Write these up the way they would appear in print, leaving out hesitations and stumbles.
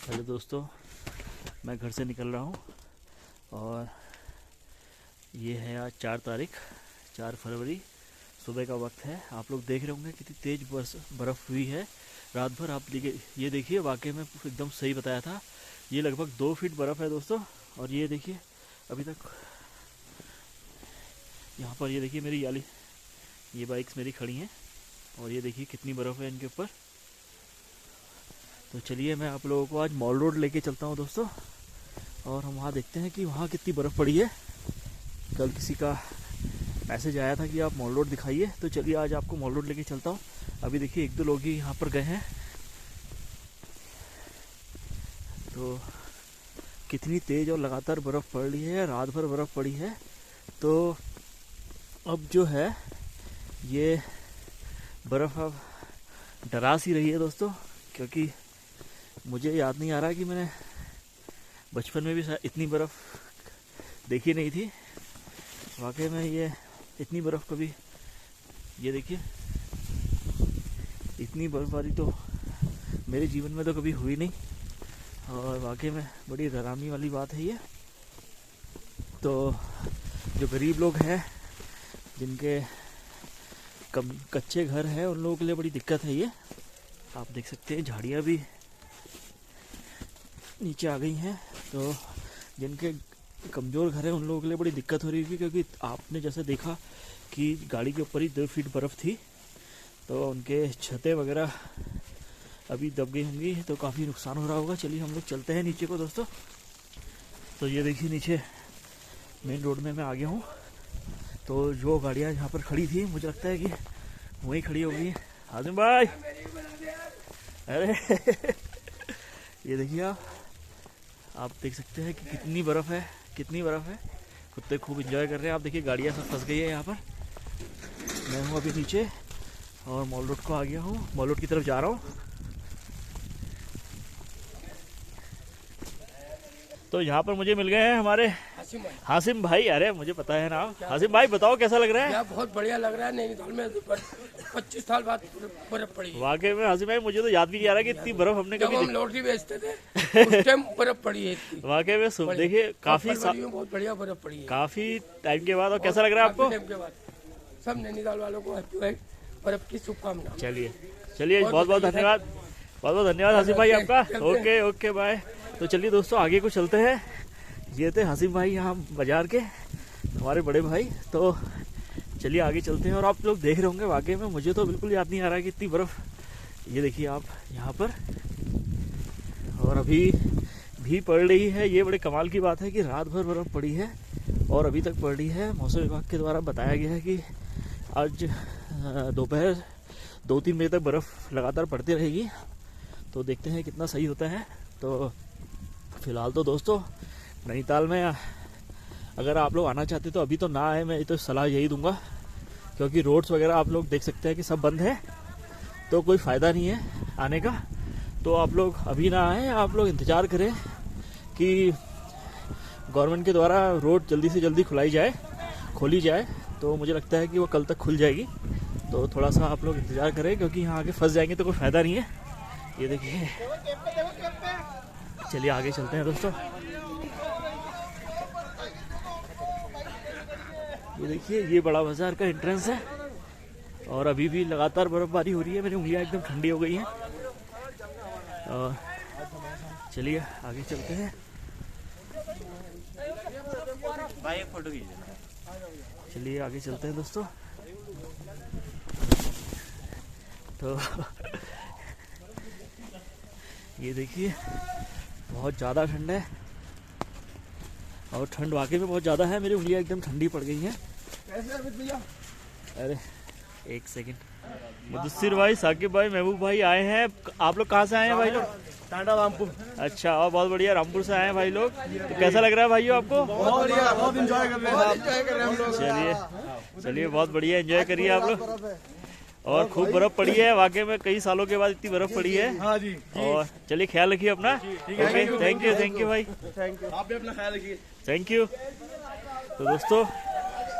Hello दोस्तों, मैं घर से निकल रहा हूँ और ये है आज 4 फरवरी। सुबह का वक्त है। आप लोग देख रहे होंगे कितनी तेज़ बर्फ़ हुई है रात भर। आप ये देखिए, वाकई में एकदम सही बताया था। ये लगभग 2 फीट बर्फ़ है दोस्तों। और ये देखिए अभी तक यहाँ पर, ये देखिए मेरी ये बाइक्स मेरी खड़ी हैं और ये देखिए कितनी बर्फ़ है इनके ऊपर। तो चलिए मैं आप लोगों को आज मॉल रोड लेके चलता हूँ दोस्तों, और हम वहाँ देखते हैं कि वहाँ कितनी बर्फ़ पड़ी है। कल किसी का मैसेज आया था कि आप मॉल रोड दिखाइए, तो चलिए आज आपको मॉल रोड लेके चलता हूँ। अभी देखिए 1-2 लोग ही यहाँ पर गए हैं। तो कितनी तेज़ और लगातार बर्फ़ पड़ रही है, रात भर बर्फ़ पड़ी है। तो अब जो है ये बर्फ़ अब डरा सी रही है दोस्तों, क्योंकि मुझे याद नहीं आ रहा कि मैंने बचपन में भी इतनी बर्फ़ देखी नहीं थी। वाकई में ये इतनी बर्फ़ कभी, ये देखिए इतनी बर्फ़बारी तो मेरे जीवन में तो कभी हुई नहीं, और वाकई में बड़ी डरावनी वाली बात है ये। तो जो गरीब लोग हैं, जिनके कच्चे घर हैं, उन लोगों के लिए बड़ी दिक्कत है ये। आप देख सकते हैं झाड़ियाँ भी नीचे आ गई हैं। तो जिनके कमज़ोर घर है उन लोगों के लिए बड़ी दिक्कत हो रही थी, क्योंकि आपने जैसे देखा कि गाड़ी के ऊपर ही 2 फीट बर्फ़ थी, तो उनके छतें वगैरह अभी दब गई होंगी, तो काफ़ी नुकसान हो रहा होगा। चलिए हम लोग चलते हैं नीचे को दोस्तों। तो ये देखिए नीचे मेन रोड में मैं आ गया हूँ। तो जो गाड़ियाँ यहाँ पर खड़ी थी, मुझे लगता है कि वहीं खड़ी हो गई। हाजिम भाई, अरे ये देखिए आप देख सकते हैं कि कितनी बर्फ़ है, कितनी बर्फ़ है। कुत्ते खूब एंजॉय कर रहे हैं। आप देखिए गाड़ियाँ सब फंस गई है यहाँ पर। मैं हूँ अभी नीचे और मॉल रोड को आ गया हूँ, मॉल रोड की तरफ जा रहा हूँ। तो यहाँ पर मुझे मिल गए हैं हमारे हासिम भाई। अरे मुझे पता है ना। हासिम भाई बताओ कैसा लग रहा है? यार बहुत बढ़िया लग रहा है। नैनीताल में 25 साल बाद बर्फ पड़ी। वाकई में हासिम भाई, मुझे तो याद भी नहीं आ रहा कि इतनी बर्फ हमने कभी हम लॉटरी बेचते थे उस टाइम बर्फ पड़ी है इतनी। वाकई में देखिए काफी बहुत बढ़िया बर्फ पड़ी है काफी टाइम के बाद। और कैसा लग रहा है आपको? टाइम के बाद सब नैनीताल वालों को हैप्पी वाइट बर्फ की शुभकामनाएं। चलिए बहुत बहुत धन्यवाद, बहुत बहुत धन्यवाद हासिम भाई आपका। Okay bye. तो चलिए दोस्तों आगे को चलते हैं। ये थे हासिम भाई यहाँ बाजार के, हमारे बड़े भाई। तो चलिए आगे चलते हैं। और आप लोग देख रहे होंगे, वाकई में मुझे तो बिल्कुल याद नहीं आ रहा कि इतनी बर्फ़, ये देखिए आप यहाँ पर, और अभी भी पड़ रही है। ये बड़े कमाल की बात है कि रात भर बर्फ़ पड़ी है और अभी तक पड़ रही है। मौसम विभाग के द्वारा बताया गया है कि आज दोपहर 2-3 बजे तक बर्फ़ लगातार पड़ती रहेगी। तो देखते हैं कितना सही होता है। तो फिलहाल तो दोस्तों नैनीताल में अगर आप लोग आना चाहते तो अभी तो ना आए, मैं तो सलाह यही दूंगा, क्योंकि रोड्स वगैरह आप लोग देख सकते हैं कि सब बंद है, तो कोई फ़ायदा नहीं है आने का। तो आप लोग अभी ना आए, आप लोग इंतज़ार करें कि गवर्नमेंट के द्वारा रोड जल्दी से जल्दी खोली जाए। तो मुझे लगता है कि वो कल तक खुल जाएगी। तो थोड़ा सा आप लोग इंतज़ार करें, क्योंकि यहाँ आगे फंस जाएंगे तो कोई फ़ायदा नहीं है। ये देखिए, चलिए आगे चलते हैं दोस्तों। ये देखिए ये बड़ा बाजार का एंट्रेंस है, और अभी भी लगातार बर्फबारी हो रही है। मेरी उंगलियां एकदम ठंडी हो गई हैं। और चलिए आगे चलते हैं। भाई एक फोटो खींचिए। चलिए आगे चलते हैं दोस्तों। तो ये देखिए बहुत ज़्यादा ठंड है, और ठंड वाकई में बहुत ज़्यादा है। मेरी उंगलियां एकदम ठंडी पड़ गई हैं। अरे एक सेकंड। मुदस्सिर भाई, साकिब भाई, महबूब भाई आए हैं। आप लोग कहाँ से आए हैं भाई लोग? टाटा रामपुर। अच्छा, और बहुत बढ़िया, रामपुर से आए हैं भाई लोग। तो कैसा लग रहा है भाइयों आपको? बहुत बढ़िया, बहुत एंजॉय कर रहे हैं हम लोग। चलिए बहुत बढ़िया, एंजॉय करिए आप लोग। और खूब बर्फ पड़ी है, वाकई में कई सालों के बाद इतनी बर्फ पड़ी है। हाँ जी। और चलिए ख्याल रखिए अपना। थैंक यू भाई, आप भी अपना ख्याल रखिए। Thank you. तो दोस्तों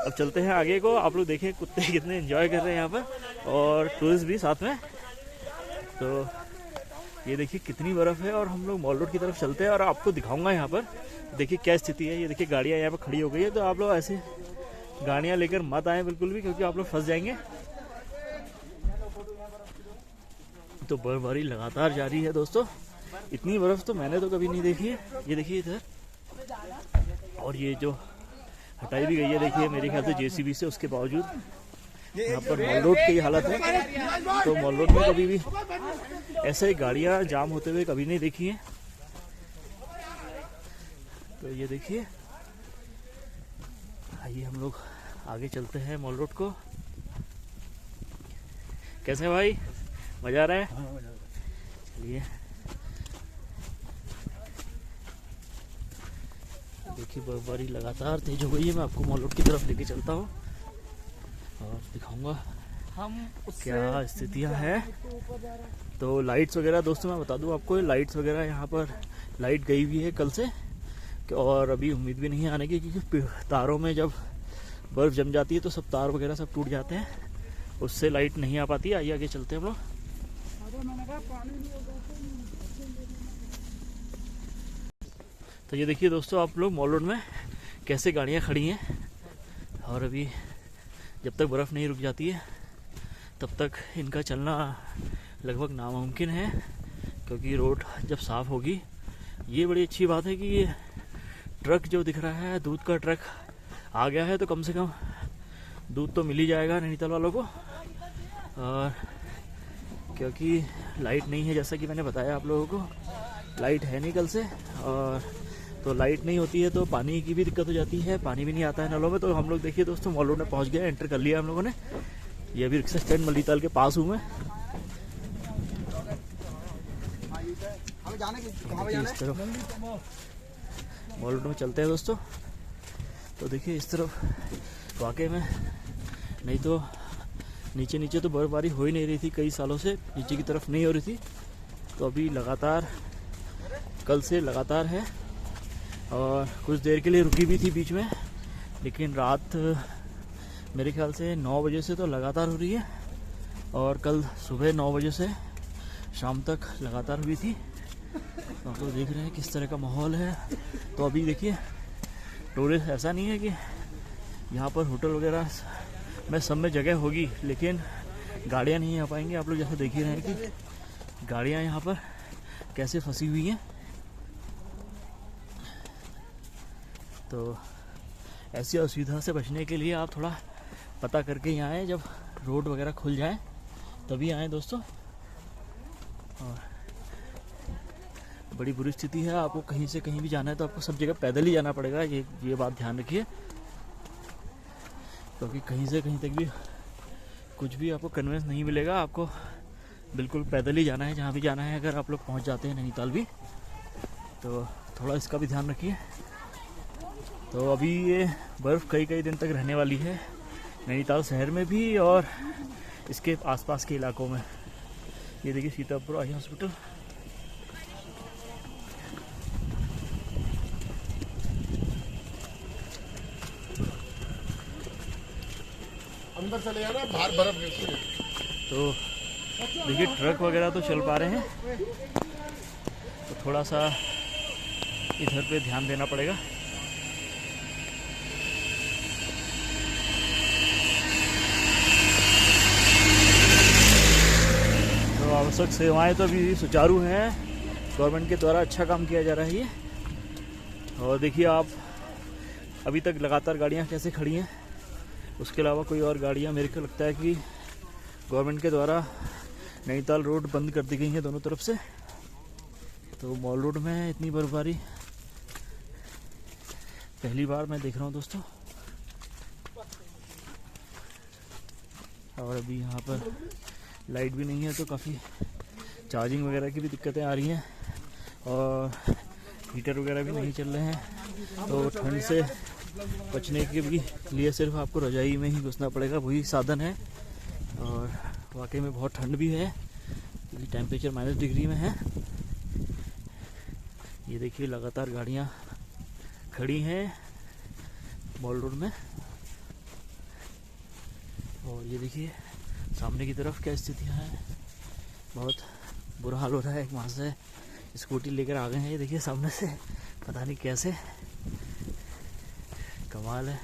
अब चलते हैं आगे को। आप लोग देखें कुत्ते कितने एंजॉय कर रहे हैं यहाँ पर, और टूरिस्ट भी साथ में। तो ये देखिए कितनी बर्फ़ है और हम लोग मॉल रोड की तरफ चलते हैं और आपको दिखाऊंगा यहाँ पर देखिए क्या स्थिति है। ये देखिए गाड़ियाँ यहाँ पर खड़ी हो गई है, तो आप लोग ऐसे गाड़ियाँ लेकर मत आए बिल्कुल भी, क्योंकि आप लोग फंस जाएंगे। तो बर्फबारी लगातार जारी है दोस्तों, इतनी बर्फ़ तो मैंने तो कभी नहीं देखी है। ये देखिए इधर, और ये जो हटाई भी गई है देखिए मेरे ख्याल से जेसीबी से, उसके बावजूद यहाँ पर मॉल रोड की हालत है। तो मॉल रोड में कभी भी ऐसे गाड़ियाँ जाम होते हुए कभी नहीं देखी हैं। तो ये देखिए, आइए हम लोग आगे चलते हैं मॉल रोड को। कैसे भाई, मजा आ रहा है? चलिए देखिए बर्फबारी लगातार तेज हो गई है। मैं आपको मॉल रोड की तरफ लेके चलता हूँ और दिखाऊंगा हम क्या स्थितियाँ हैं। तो लाइट्स वगैरह दोस्तों मैं बता दूं आपको, लाइट्स वगैरह यहाँ पर लाइट गई हुई है कल से, और अभी उम्मीद भी नहीं आने की, क्योंकि तारों में जब बर्फ़ जम जाती है तो सब तार वगैरह सब टूट जाते हैं, उससे लाइट नहीं आ पाती है। आइए आगे चलते हैं हम लोग। तो ये देखिए दोस्तों आप लोग मॉल रोड में कैसे गाड़ियाँ खड़ी हैं, और अभी जब तक बर्फ़ नहीं रुक जाती है तब तक इनका चलना लगभग नामुमकिन है, क्योंकि रोड जब साफ़ होगी। ये बड़ी अच्छी बात है कि ये ट्रक जो दिख रहा है, दूध का ट्रक आ गया है, तो कम से कम दूध तो मिल ही जाएगा नैनीताल वालों को। और क्योंकि लाइट नहीं है, जैसा कि मैंने बताया आप लोगों को, लाइट है नहीं कल से, और तो लाइट नहीं होती है तो पानी की भी दिक्कत हो जाती है, पानी भी नहीं आता है नलों में। तो हम लोग देखिए दोस्तों मॉल रोड में पहुंच गए, एंटर कर लिया हम लोगों ने। ये अभी रिक्शा स्टैंड मल्लीताल के पास हूँ मैं। इस तरफ मॉल रोड में चलते हैं दोस्तों। तो देखिए इस तरफ वाकई में, नहीं तो नीचे नीचे तो बर्फबारी हो ही नहीं रही थी, कई सालों से नीचे की तरफ नहीं हो रही थी। तो अभी लगातार कल से लगातार है, और कुछ देर के लिए रुकी भी थी बीच में, लेकिन रात मेरे ख्याल से 9 बजे से तो लगातार हो रही है, और कल सुबह 9 बजे से शाम तक लगातार हुई थी। तो आप लोग देख रहे हैं किस तरह का माहौल है। तो अभी देखिए टूरिस्ट, ऐसा नहीं है कि यहाँ पर होटल वगैरह में सब में जगह होगी, लेकिन गाड़ियाँ नहीं आ पाएंगी। आप लोग जैसे देख ही रहे हैं कि गाड़ियाँ यहाँ पर कैसे फंसी हुई हैं। तो ऐसी असुविधा से बचने के लिए आप थोड़ा पता करके यहाँ आएँ, जब रोड वगैरह खुल जाए तभी आएँ दोस्तों। और बड़ी बुरी स्थिति है, आपको कहीं से कहीं भी जाना है तो आपको सब जगह पैदल ही जाना पड़ेगा, ये बात ध्यान रखिए, क्योंकि कहीं से कहीं तक भी कुछ भी आपको कन्वेंस नहीं मिलेगा। आपको बिल्कुल पैदल ही जाना है जहाँ भी जाना है, अगर आप लोग पहुँच जाते हैं नैनीताल भी। तो थोड़ा इसका भी ध्यान रखिए। तो अभी ये बर्फ़ कई दिन तक रहने वाली है नैनीताल शहर में भी और इसके आसपास के इलाकों में। ये देखिए सीतापुर आई हॉस्पिटल। अंदर चले जाना, बाहर बर्फ गिरती है। तो देखिए ट्रक वगैरह तो चल पा रहे हैं, तो थोड़ा सा इधर पे ध्यान देना पड़ेगा। तो आवश्यक सेवाएं तो अभी सुचारू हैं, गवर्नमेंट के द्वारा अच्छा काम किया जा रहा है ये। और देखिए आप अभी तक लगातार गाड़ियां कैसे खड़ी हैं, उसके अलावा कोई और गाड़ियां, मेरे को लगता है कि गवर्नमेंट के द्वारा नैनीताल रोड बंद कर दी गई है दोनों तरफ से। तो मॉल रोड में इतनी बर्फबारी पहली बार मैं देख रहा हूँ दोस्तों। और अभी यहाँ पर लाइट भी नहीं है, तो काफ़ी चार्जिंग वगैरह की भी दिक्कतें आ रही हैं, और हीटर वगैरह भी नहीं चल रहे हैं। तो ठंड से बचने के भी लिए सिर्फ आपको रजाई में ही घुसना पड़ेगा, वही साधन है। और वाकई में बहुत ठंड भी है, क्योंकि टेम्परेचर -डिग्री में है। ये देखिए लगातार गाड़ियाँ खड़ी हैं मॉल रोड में। और ये देखिए सामने की तरफ क्या स्थितियाँ हैं, बहुत बुरा हाल हो रहा है। एक वहाँ से स्कूटी लेकर आ गए हैं, ये देखिए सामने से, पता नहीं कैसे, कमाल है।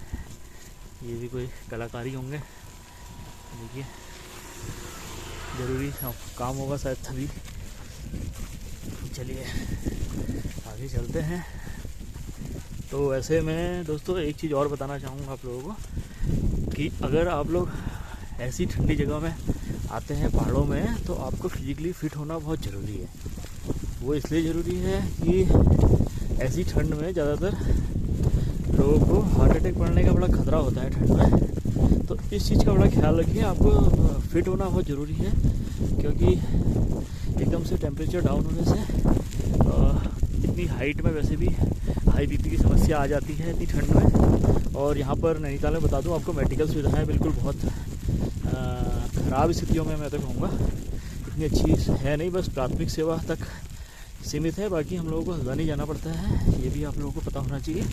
ये भी कोई कलाकारी होंगे, देखिए ज़रूरी काम होगा शायद तभी। चलिए आगे चलते हैं। तो वैसे मैं दोस्तों एक चीज़ और बताना चाहूँगा आप लोगों को कि अगर आप लोग ऐसी ठंडी जगह में आते हैं पहाड़ों में, तो आपको फिजिकली फ़िट होना बहुत ज़रूरी है। वो इसलिए ज़रूरी है कि ऐसी ठंड में ज़्यादातर लोगों को हार्ट अटैक पड़ने का बड़ा खतरा होता है ठंड में। तो इस चीज़ का बड़ा ख्याल रखिए, आपको फिट होना बहुत ज़रूरी है, क्योंकि एकदम से टेम्परेचर डाउन होने से इतनी हाइट में वैसे भी हाई बीपी की समस्या आ जाती है इतनी ठंड में। और यहाँ पर नैनीताल में बता दूँ आपको, मेडिकल सुविधाएँ बिल्कुल बहुत ख़राब स्थितियों में मैं तो कहूँगा, इतनी अच्छी है नहीं, बस प्राथमिक सेवा तक सीमित है। बाकी हम लोगों को हल्द्वानी जाना पड़ता है, ये भी आप लोगों को पता होना चाहिए।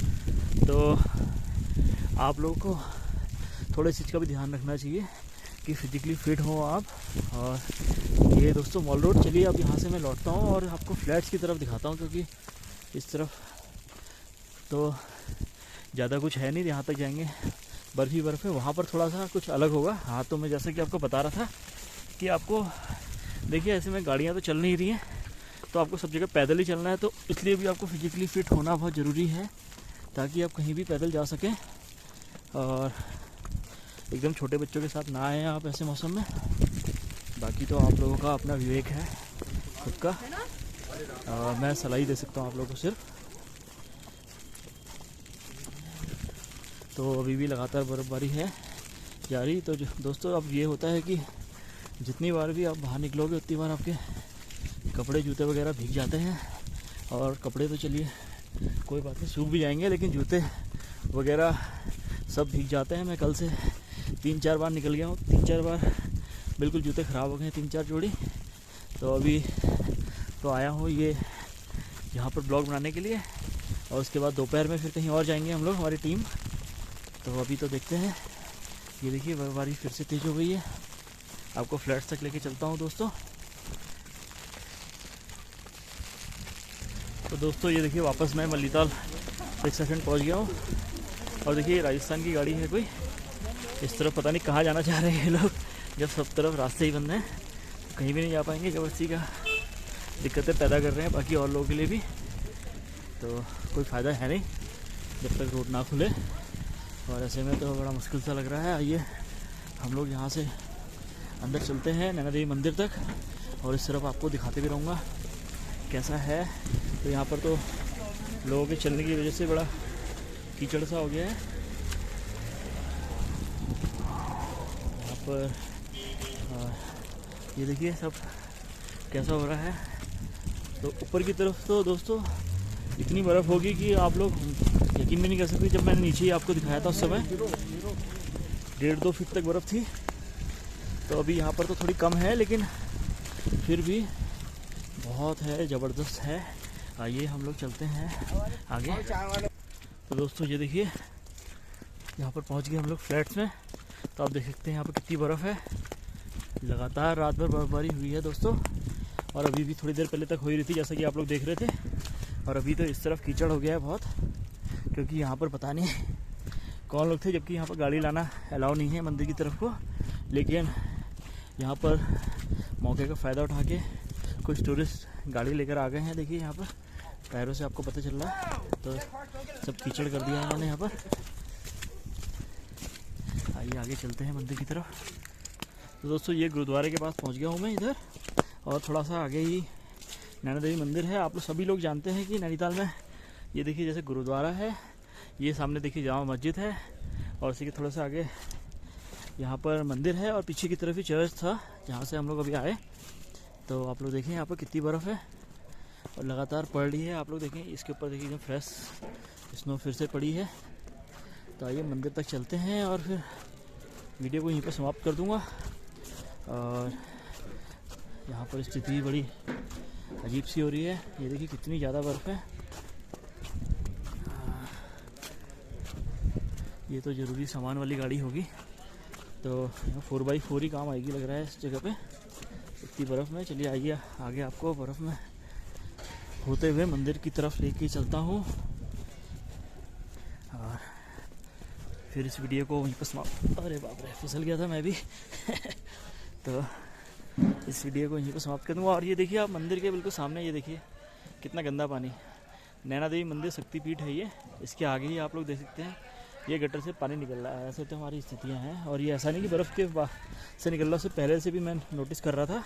तो आप लोगों को थोड़े चीज़ का भी ध्यान रखना चाहिए कि फिजिकली फ़िट हो आप। और ये दोस्तों मॉल रोड, चलिए अब यहाँ से मैं लौटता हूँ और आपको फ्लैट्स की तरफ दिखाता हूँ, क्योंकि इस तरफ तो ज़्यादा कुछ है नहीं। यहाँ तक जाएंगे बर्फ़ ही बर्फ़ है, वहाँ पर थोड़ा सा कुछ अलग होगा। हाँ, तो मैं जैसे कि आपको बता रहा था कि आपको देखिए ऐसे में गाड़ियाँ तो चल नहीं रही हैं, तो आपको सब जगह पैदल ही चलना है। तो इसलिए भी आपको फिजिकली फ़िट होना बहुत ज़रूरी है, ताकि आप कहीं भी पैदल जा सकें। और एकदम छोटे बच्चों के साथ ना आएँ आप ऐसे मौसम में। बाकी तो आप लोगों का अपना विवेक है खुद का, और मैं सलाह ही दे सकता हूँ आप लोगों को सिर्फ। तो अभी भी लगातार बर्फ़बारी है जारी। तो दोस्तों अब ये होता है कि जितनी बार भी आप बाहर निकलोगे उतनी बार आपके कपड़े जूते वगैरह भीग जाते हैं। और कपड़े तो चलिए कोई बात नहीं, सूख भी जाएंगे, लेकिन जूते वगैरह सब भीग जाते हैं। मैं कल से 3-4 बार निकल गया हूँ, 3-4 बार बिल्कुल जूते ख़राब हो गए हैं, 3-4 जोड़ी। तो अभी तो आया हूँ ये यहाँ पर ब्लॉग बनाने के लिए, और उसके बाद दोपहर में फिर कहीं और जाएंगे हम लोग, हमारी टीम। तो अभी तो देखते हैं। ये देखिए बर्फबारी फिर से तेज़ हो गई है। आपको फ्लैट्स तक लेके चलता हूँ दोस्तों। तो दोस्तों ये देखिए वापस मैं मल्लीताल 6 सेकंड पहुँच गया हूँ। और देखिए राजस्थान की गाड़ी है कोई, इस तरफ पता नहीं कहाँ जाना चाह रहे हैं ये लोग, जब सब तरफ रास्ते ही बंद हैं, कहीं भी नहीं जा पाएंगे। जबरदस्ती का दिक्कतें पैदा कर रहे हैं बाकी और लोगों के लिए भी, तो कोई फ़ायदा है नहीं जब तक रोड ना खुले। और ऐसे में तो बड़ा मुश्किल सा लग रहा है। आइए हम लोग यहाँ से अंदर चलते हैं नैना देवी मंदिर तक, और इस तरफ आपको दिखाते भी रहूँगा कैसा है। तो यहाँ पर तो लोगों के चलने की वजह से बड़ा कीचड़ सा हो गया है यहाँ पर। ये देखिए सब कैसा हो रहा है। तो ऊपर की तरफ तो दोस्तों इतनी बर्फ़ होगी कि आप लोग यकीन भी नहीं कर सकते। जब मैंने नीचे ही आपको दिखाया था उस समय 1.5-2 फीट तक बर्फ़ थी। तो अभी यहाँ पर तो थोड़ी कम है, लेकिन फिर भी बहुत है, ज़बरदस्त है। आइए हम लोग चलते हैं आगे। तो दोस्तों ये देखिए यहाँ पर पहुँच गए हम लोग फ्लैट्स में। तो आप देख सकते हैं यहाँ पर कितनी बर्फ़ है। लगातार रात भर बर्फबारी हुई है दोस्तों, और अभी भी थोड़ी देर पहले तक हो ही रही थी जैसा कि आप लोग देख रहे थे। और अभी तो इस तरफ कीचड़ हो गया है बहुत, क्योंकि यहाँ पर पता नहीं कौन लोग थे, जबकि यहाँ पर गाड़ी लाना अलाउ नहीं है मंदिर की तरफ को। लेकिन यहाँ पर मौके का फ़ायदा उठा के कुछ टूरिस्ट गाड़ी लेकर आ गए हैं। देखिए यहाँ पर पैरों से आपको पता चल रहा है, तो सब कीचड़ कर दिया है इन्होंने यहाँ पर। आइए आगे चलते हैं मंदिर की तरफ। तो दोस्तों ये गुरुद्वारे के पास पहुँच गया हूँ मैं इधर, और थोड़ा सा आगे ही नैना देवी मंदिर है। आप लोग सभी लोग जानते हैं कि नैनीताल में ये देखिए जैसे गुरुद्वारा है, ये सामने देखिए जामा मस्जिद है, और इसी के थोड़ा सा आगे यहाँ पर मंदिर है, और पीछे की तरफ ही चर्च था जहाँ से हम लोग अभी आए। तो आप लोग देखें यहाँ पर कितनी बर्फ़ है और लगातार पड़ रही है। आप लोग देखें इसके ऊपर देखिए एकदम फ्रेश स्नो फिर से पड़ी है। तो आइए मंदिर तक चलते हैं और फिर वीडियो को यहीं पर समाप्त कर दूँगा। और यहाँ पर स्थिति बड़ी अजीब सी हो रही है। ये देखिए कितनी ज़्यादा बर्फ़ है। ये तो ज़रूरी सामान वाली गाड़ी होगी, तो 4x4 ही काम आएगी लग रहा है इस जगह पे। तो इतनी बर्फ़ में। चलिए आइए आगे आपको बर्फ़ में होते हुए मंदिर की तरफ लेके चलता हूँ और फिर इस वीडियो को वहीं पर समाप्त। अरे बाप रे, फिसल गया था मैं भी तो इस वीडियो को यहीं पर समाप्त कर दूँगा। और ये देखिए आप मंदिर के बिल्कुल सामने, ये देखिए कितना गंदा पानी। नैना देवी मंदिर शक्तिपीठ है ये, इसके आगे ही आप लोग देख सकते हैं ये गटर से पानी निकल रहा है। ऐसे तो हमारी स्थितियाँ हैं, और ये ऐसा नहीं कि बर्फ़ के से निकल रहा, उससे पहले से भी मैं नोटिस कर रहा था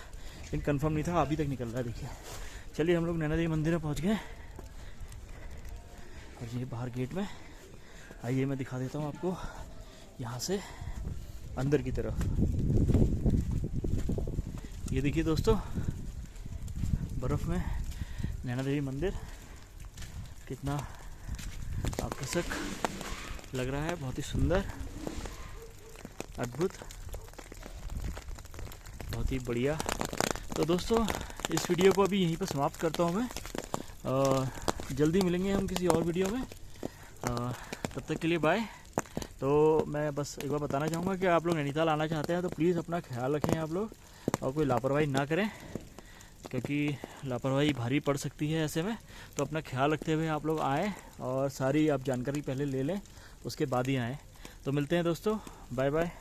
लेकिन कंफर्म नहीं था, अभी तक निकल रहा है। देखिए चलिए हम लोग नैना देवी मंदिर में पहुँच गए और ये बाहर गेट में। आइए मैं दिखा देता हूँ आपको यहाँ से अंदर की तरफ। ये देखिए दोस्तों बर्फ़ में नैना देवी मंदिर कितना आकर्षक लग रहा है, बहुत ही सुंदर, अद्भुत, बहुत ही बढ़िया। तो दोस्तों इस वीडियो को अभी यहीं पर समाप्त करता हूँ मैं, और जल्दी मिलेंगे हम किसी और वीडियो में। तब तक के लिए बाय। तो मैं बस एक बार बताना चाहूँगा कि आप लोग नैनीताल आना चाहते हैं तो प्लीज़ अपना ख्याल रखें आप लोग, और कोई लापरवाही ना करें, क्योंकि लापरवाही भारी पड़ सकती है ऐसे में। तो अपना ख्याल रखते हुए आप लोग आएँ और सारी आप जानकारी पहले ले लें, उसके बाद ही आएँ। तो मिलते हैं दोस्तों, बाय बाय।